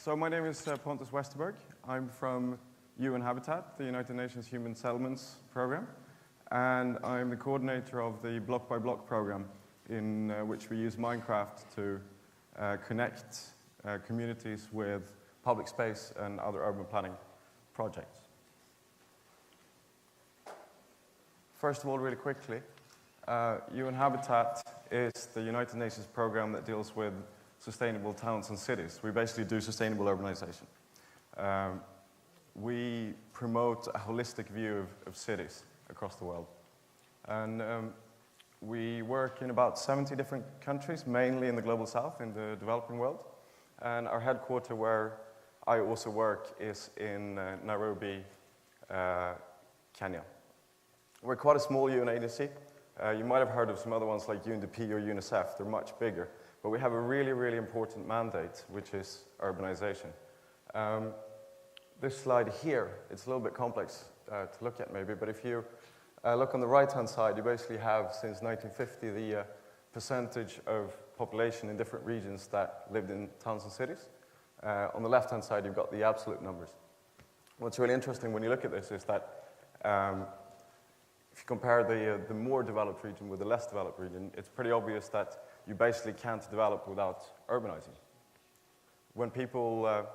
So my name is Pontus Westerberg. I'm from UN Habitat, the United Nations Human Settlements Program, and I'm the coordinator of the Block by Block program, in which we use Minecraft to connect communities with public space and other urban planning projects. First of all, really quickly, UN Habitat is the United Nations program that deals with sustainable towns and cities. We basically do sustainable urbanization. We promote a holistic view of cities across the world. And we work in about 70 different countries, mainly in the global south, in the developing world. And our headquarters, where I also work, is in Nairobi, Kenya. We're quite a small UN agency. You might have heard of some other ones like UNDP or UNICEF. They're much bigger. But we have a really, really important mandate, which is urbanization. This slide here, it's a little bit complex to look at maybe, but if you look on the right-hand side, you basically have, since 1950, the percentage of population in different regions that lived in towns and cities. On the left-hand side, you've got the absolute numbers. What's really interesting when you look at this is that if you compare the more developed region with the less developed region, it's pretty obvious that you basically can't develop without urbanizing. When people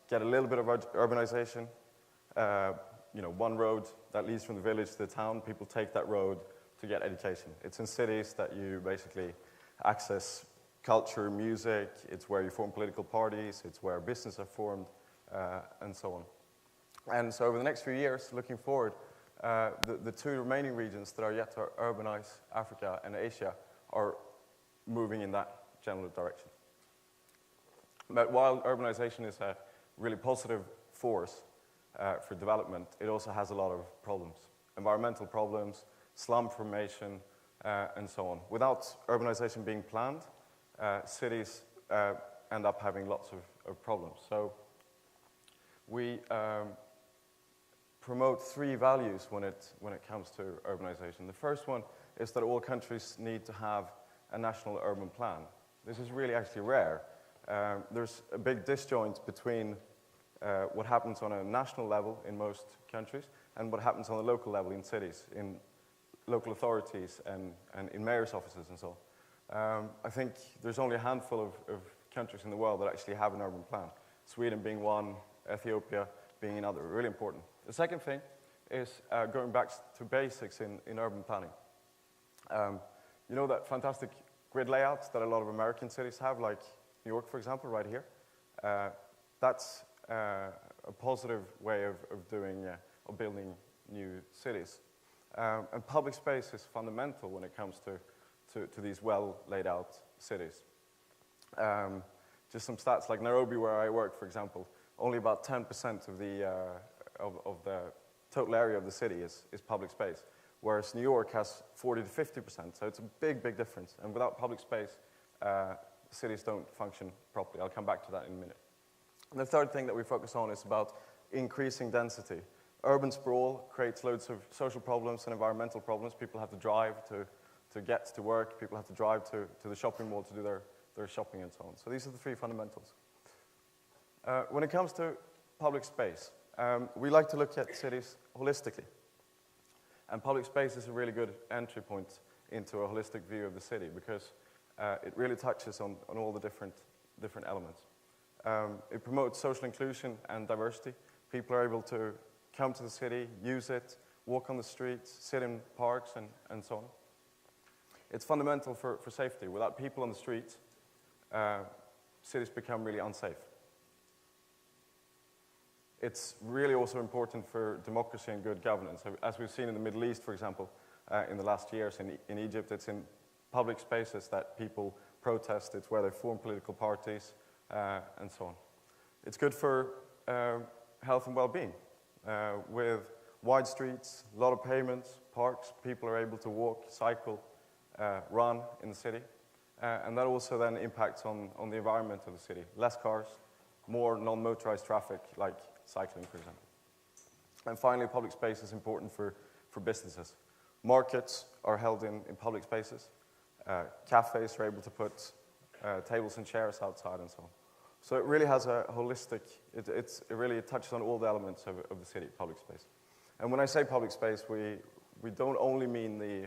get a little bit of urbanization, one road that leads from the village to the town, people take that road to get education. It's in cities that you basically access culture, music, it's where you form political parties, it's where businesses are formed, and so on. And so over the next few years, looking forward, the two remaining regions that are yet to urbanize, Africa and Asia, are moving in that general direction. But while urbanization is a really positive force for development, it also has a lot of problems. Environmental problems, slum formation, and so on. Without urbanization being planned, cities end up having lots of problems. So we promote three values when it comes to urbanization. The first one is that all countries need to have a national urban plan. This is really actually rare. There's a big disjoint between what happens on a national level in most countries and what happens on the local level in cities, in local authorities and in mayor's offices and so on. I think there's only a handful of countries in the world that actually have an urban plan. Sweden being one, Ethiopia being another, really important. The second thing is going back to basics in urban planning. You know that fantastic grid layouts that a lot of American cities have, like New York, for example, right here? That's a positive way of building new cities. And public space is fundamental when it comes to these well laid out cities. Just some stats, like Nairobi, where I work, for example, only about 10% of the total area of the city is public space, whereas New York has 40 to 50%, so it's a big, big difference. And without public space, cities don't function properly. I'll come back to that in a minute. And the third thing that we focus on is about increasing density. Urban sprawl creates loads of social problems and environmental problems. People have to drive to get to work. People have to drive to the shopping mall to do their shopping and so on. So these are the three fundamentals. When it comes to public space, we like to look at cities holistically. And public space is a really good entry point into a holistic view of the city because it really touches on all the different elements. It promotes social inclusion and diversity. People are able to come to the city, use it, walk on the streets, sit in parks, and so on. It's fundamental for safety. Without people on the streets, cities become really unsafe. It's really also important for democracy and good governance. As we've seen in the Middle East, for example, in the last years, in Egypt, it's in public spaces that people protest. It's where they form political parties, and so on. It's good for health and well-being. With wide streets, a lot of pavements, parks, people are able to walk, cycle, run in the city. And that also then impacts on the environment of the city. Less cars, more non-motorized traffic, like cycling, for example. And finally, public space is important for businesses. Markets are held in public spaces. Cafes are able to put tables and chairs outside and so on. So it really has a holistic, it really touches on all the elements of the city public space. And when I say public space, we don't only mean the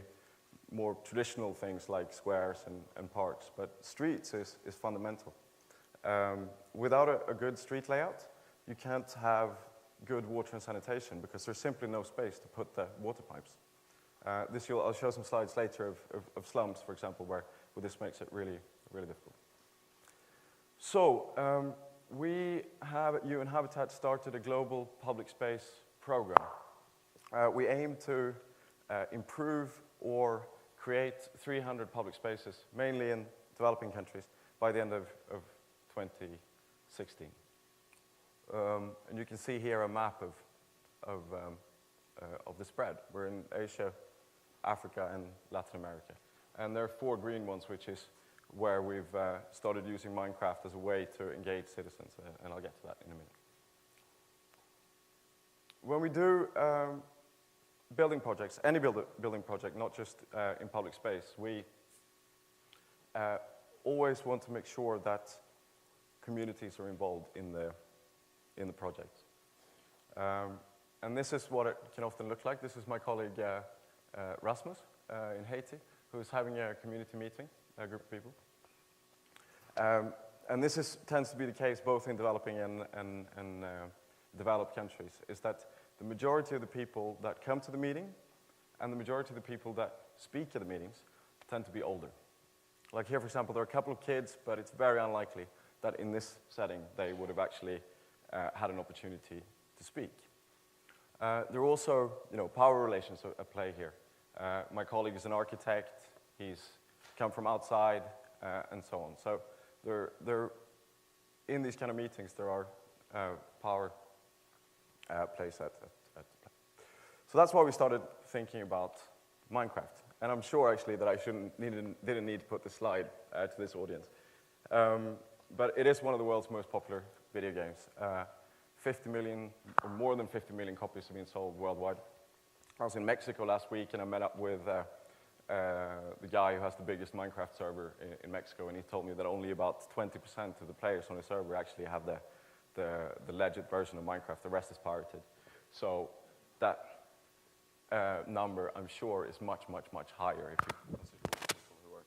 more traditional things like squares and parks, but streets is fundamental. Without a good street layout, you can't have good water and sanitation because there's simply no space to put the water pipes. I'll show some slides later of slums, for example, where this makes it really, really difficult. So we have at UN Habitat started a global public space program. We aim to improve or create 300 public spaces, mainly in developing countries, by the end of 2016. And you can see here a map of the spread. We're in Asia, Africa, and Latin America. And there are 4 green ones, which is where we've started using Minecraft as a way to engage citizens, and I'll get to that in a minute. When we do building projects, any building project, not just in public space, we always want to make sure that communities are involved in the project. And this is what it can often look like. This is my colleague Rasmus in Haiti, who's having a community meeting, a group of people. And this tends to be the case both in developing and developed countries, is that the majority of the people that come to the meeting and the majority of the people that speak at the meetings tend to be older. Like here, for example, there are a couple of kids, but it's very unlikely that in this setting they would have actually had an opportunity to speak. There are also, power relations at play here. My colleague is an architect. He's come from outside, and so on. So in these kind of meetings, there are power plays at play. So that's why we started thinking about Minecraft. And I'm sure, actually, that I didn't need to put the slide to this audience. But it is one of the world's most popular video games. 50 million, or more than 50 million copies have been sold worldwide. I was in Mexico last week, and I met up with the guy who has the biggest Minecraft server in Mexico, and he told me that only about 20% of the players on the server actually have the legit version of Minecraft. The rest is pirated. So that number, I'm sure, is much, much, much higher if you consider people who are.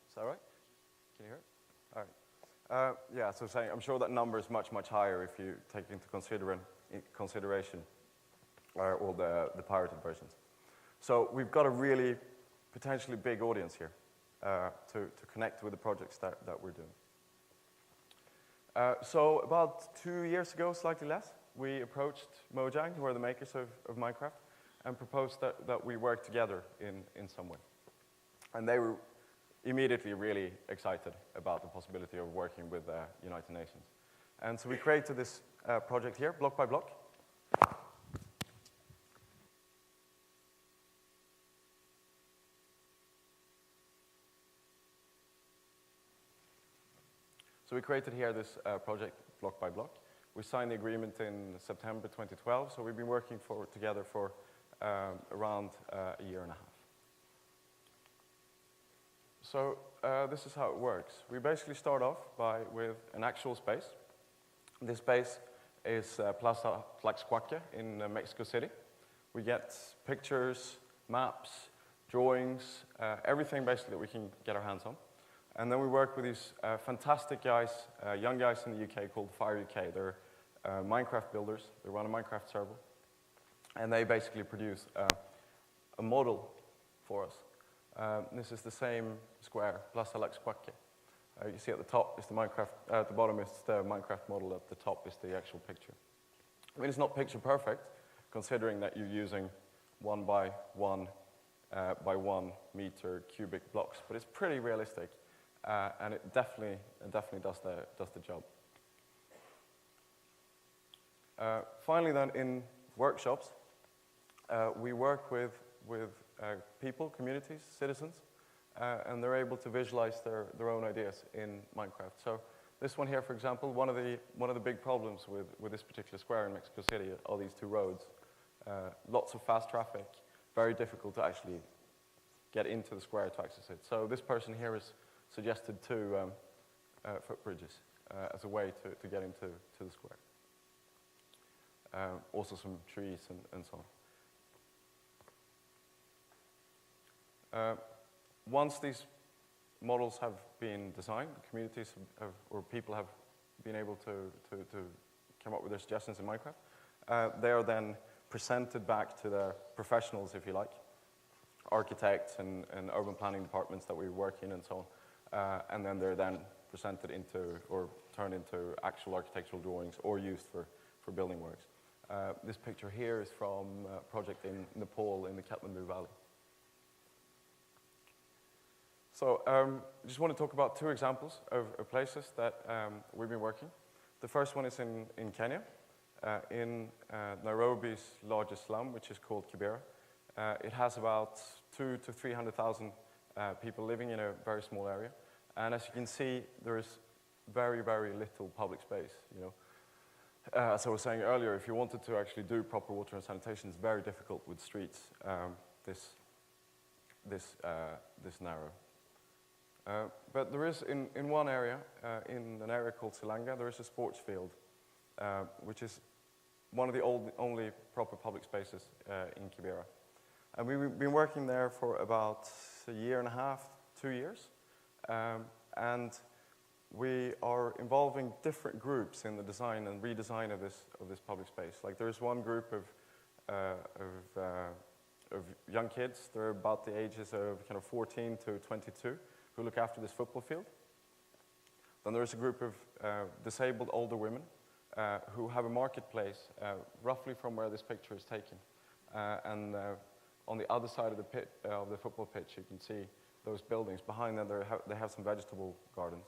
Is that right? Can you hear it? All right. Yeah, so saying, I'm sure that number is much, much higher if you take into consideration all the pirated versions. So we've got a really potentially big audience here to connect with the projects that we're doing. So about 2 years ago, slightly less, we approached Mojang, who are the makers of Minecraft, and proposed that we work together in some way. And they were immediately really excited about the possibility of working with the United Nations. And so we created this project here, block by block. So we created here this project block by block. We signed the agreement in September 2012, so we've been working together for around a year and a half. So this is how it works. We basically start off with an actual space. This space is Plaza Tlaxcuaque in Mexico City. We get pictures, maps, drawings, everything basically that we can get our hands on. And then we work with these fantastic guys, young guys in the UK called Fire UK. They're Minecraft builders. They run a Minecraft server. And they basically produce a model for us. This is the same square, Plaza Tlaxcuaque. You see at the top is the Minecraft, at the bottom is the Minecraft model, at the top is the actual picture. I mean, it's not picture perfect, considering that you're using 1 by 1 meter cubic blocks, but it's pretty realistic, and it definitely does the job. Finally, then, in workshops, we work with people, communities, citizens, and they're able to visualize their own ideas in Minecraft. So this one here, for example, one of the big problems with this particular square in Mexico City are these two roads. Lots of fast traffic, very difficult to actually get into the square to access it. So this person here has suggested two footbridges as a way to get into the square. Also some trees and so on. Once these models have been designed, communities or people have been able to come up with their suggestions in Minecraft, they are then presented back to their professionals, if you like, architects and urban planning departments that we work in and so on. And then they're then presented into or turned into actual architectural drawings or used for building works. This picture here is from a project in Nepal in the Kathmandu Valley. So I just want to talk about two examples of places that we've been working. The first one is in Kenya, in Nairobi's largest slum, which is called Kibera. It has about 200,000 to 300,000 people living in a very small area. And as you can see, there is very, very little public space. You know, as I was saying earlier, if you wanted to actually do proper water and sanitation, it's very difficult with streets this narrow. But there is, in one area, in an area called Silanga, there is a sports field, which is one of the only proper public spaces in Kibera. And we've been working there for about a year and a half, 2 years. And we are involving different groups in the design and redesign of this public space. Like there's one group of young kids. They're about the ages of kind of 14 to 22 who look after this football field. Then there's a group of disabled older women who have a marketplace roughly from where this picture is taken. And on the other side of the football pitch, you can see those buildings. Behind them, they have some vegetable gardens.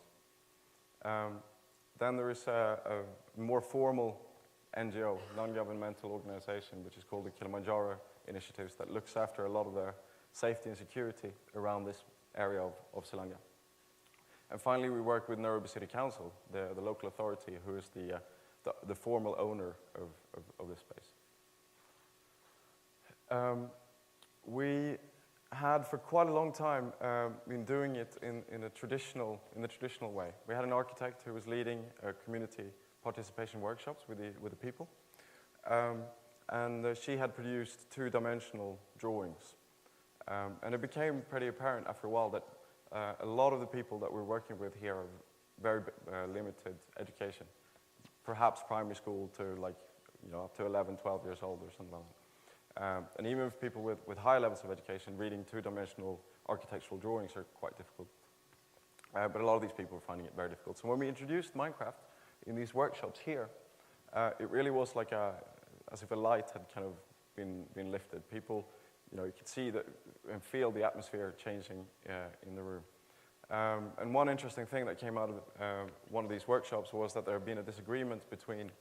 Then there is a more formal NGO, non-governmental organization, which is called the Kilimanjaro Initiatives, that looks after a lot of the safety and security around this area of Silanga. And finally, we work with Nairobi City Council, the local authority, who is the formal owner of this space. We had for quite a long time been doing it in the traditional way. We had an architect who was leading community participation workshops with the people, and she had produced two-dimensional drawings. And it became pretty apparent after a while that a lot of the people that we're working with here have very limited education, perhaps primary school to up to 11, 12 years old or something like that. And even for people with high levels of education, reading two-dimensional architectural drawings are quite difficult. But a lot of these people are finding it very difficult. So when we introduced Minecraft in these workshops here, it really was like as if a light had kind of been lifted. People, you could see that and feel the atmosphere changing in the room. And one interesting thing that came out of one of these workshops was that there had been a disagreement between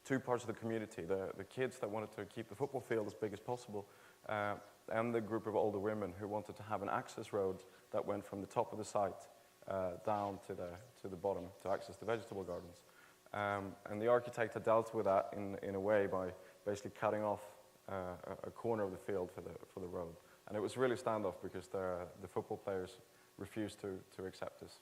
two parts of the community, the kids that wanted to keep the football field as big as possible, and the group of older women who wanted to have an access road that went from the top of the site down to the bottom to access the vegetable gardens. And the architect had dealt with that in a way by basically cutting off a corner of the field for the road. And it was really standoff because the football players refused to accept this.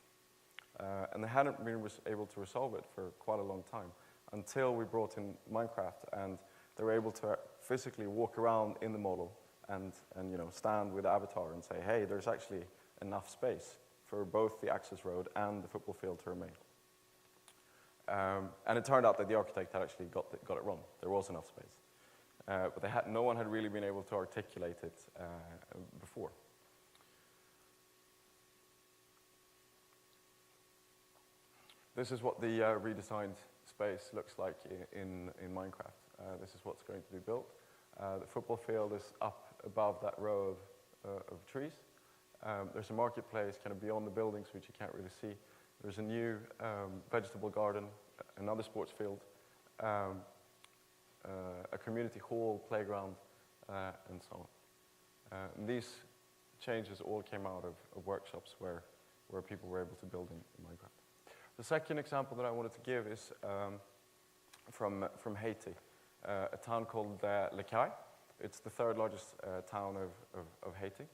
And they hadn't been able to resolve it for quite a long time, until we brought in Minecraft, and they were able to physically walk around in the model and stand with the avatar and say, hey, there's actually enough space for both the access road and the football field to remain. And it turned out that the architect had actually got it wrong. There was enough space. But no one had really been able to articulate it before. This is what the redesigned space looks like in Minecraft. This is what's going to be built. The football field is up above that row of trees. There's a marketplace kind of beyond the buildings, which you can't really see. There's a new vegetable garden, another sports field, a community hall, playground, and so on. And these changes all came out of workshops where people were able to build in Minecraft. The second example that I wanted to give is from Haiti, a town called Les Cayes. It's the third largest town of Haiti.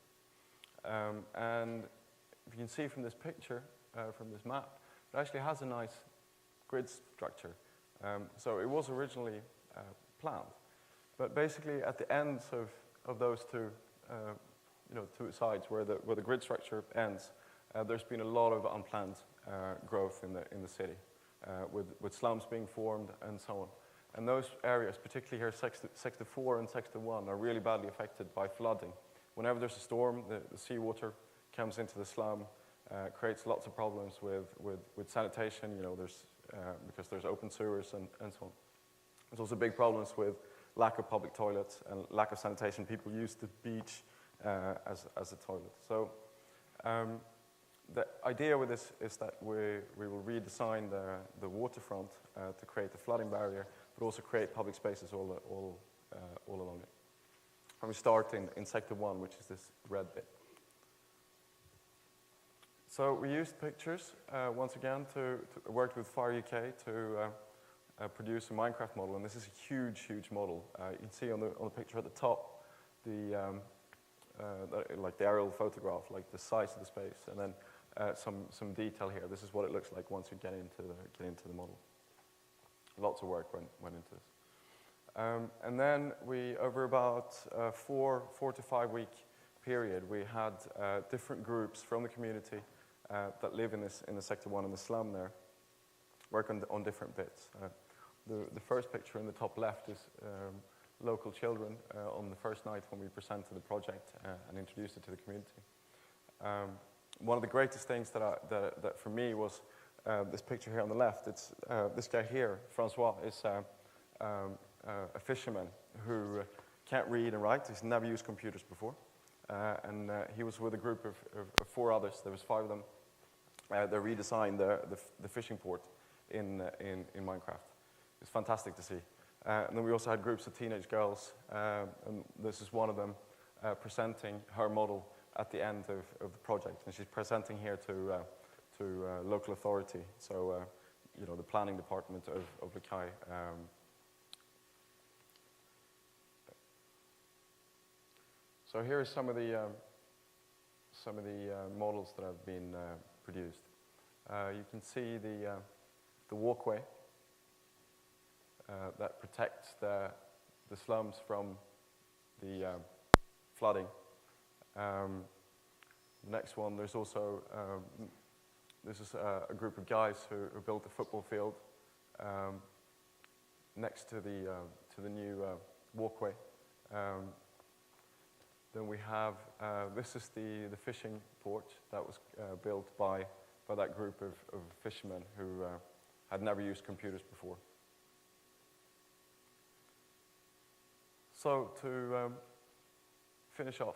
And if you can see from this picture, from this map, it actually has a nice grid structure. So it was originally planned. But basically at the ends of those two, two sides where the grid structure ends, there's been a lot of unplanned growth in the city, with slums being formed and so on. And those areas, particularly here, Sector 4 and Sector 1, are really badly affected by flooding. Whenever there's a storm, the seawater comes into the slum, creates lots of problems with sanitation, because there's open sewers and so on. There's also big problems with lack of public toilets and lack of sanitation. People use the beach as a toilet. So the idea with this is that we will redesign the waterfront to create a flooding barrier, but also create public spaces all along it. And we start in Sector 1, which is this red bit. So we used pictures, once again, to work with Fire UK to produce a Minecraft model, and this is a huge, huge model. You can see on the picture at the top, like the aerial photograph, like the size of the space, and then some detail here. This is what it looks like once you get into the model. Lots of work went into this. And then we, over about a 4 to 5 week period, we had different groups from the community that live in the Sector 1 in the slum there, work on different bits. The first picture in the top left is local children on the first night when we presented the project and introduced it to the community. One of the greatest things that for me was this picture here on the left. It's this guy here, Francois, is a fisherman who can't read and write. He's never used computers before. And he was with a group of 4 others. There was 5 of them. They redesigned the fishing port in Minecraft. It's fantastic to see. And then we also had groups of teenage girls, and this is one of them presenting her model at the end of the project. And she's presenting here to local authority, so the planning department of Les Cayes. So here are some of the models that have been produced. You can see the walkway that protects the slums from the flooding. The next one, there's also this is a group of guys who built a football field next to the new walkway. Then we have this is the fishing port that was built by that group of fishermen who had never used computers before. So to finish off,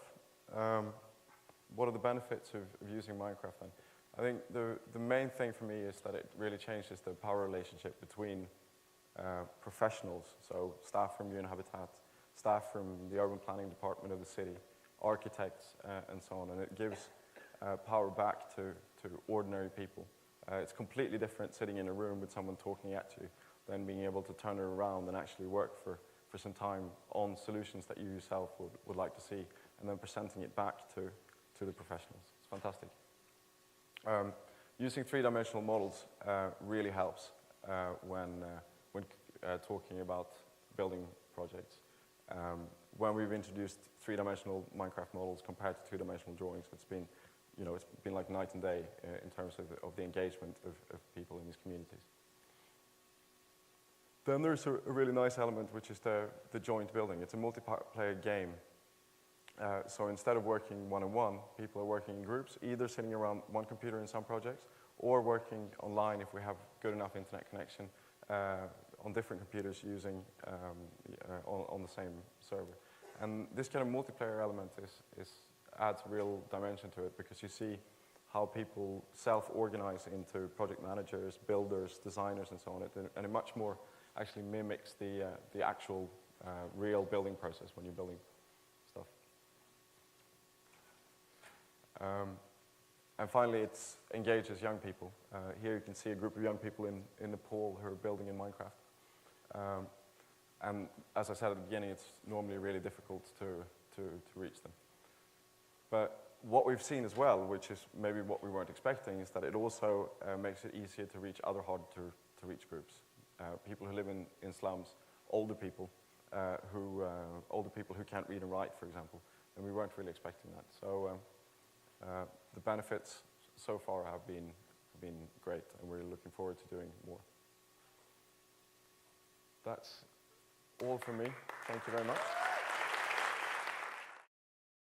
what are the benefits of using Minecraft then? I think the main thing for me is that it really changes the power relationship between professionals, so staff from UN Habitat, staff from the urban planning department of the city, architects, and so on, and it gives power back to ordinary people. It's completely different sitting in a room with someone talking at you than being able to turn it around and actually work for some time on solutions that you yourself would like to see, and then presenting it back to the professionals. It's fantastic. Using three-dimensional models really helps when talking about building projects. When we've introduced three-dimensional Minecraft models compared to two-dimensional drawings, it's been like night and day in terms of the engagement of people in these communities. Then there's a really nice element, which is the joint building. It's a multiplayer game. So instead of working one-on-one, people are working in groups, either sitting around one computer in some projects, or working online if we have good enough internet connection on different computers using on the same server. And this kind of multiplayer element adds real dimension to it, because you see how people self-organize into project managers, builders, designers, and so on. And it much more actually mimics the actual real building process when you're building stuff. And finally, it engages young people. Here you can see a group of young people in Nepal who are building in Minecraft. And as I said at the beginning, it's normally really difficult to reach them. But what we've seen as well, which is maybe what we weren't expecting, is that it also makes it easier to reach other hard-to-reach groups. People who live in slums, older people who can't read and write, for example. And we weren't really expecting that. So the benefits so far have been great, and we're looking forward to doing more. That's all from me. Thank you very much.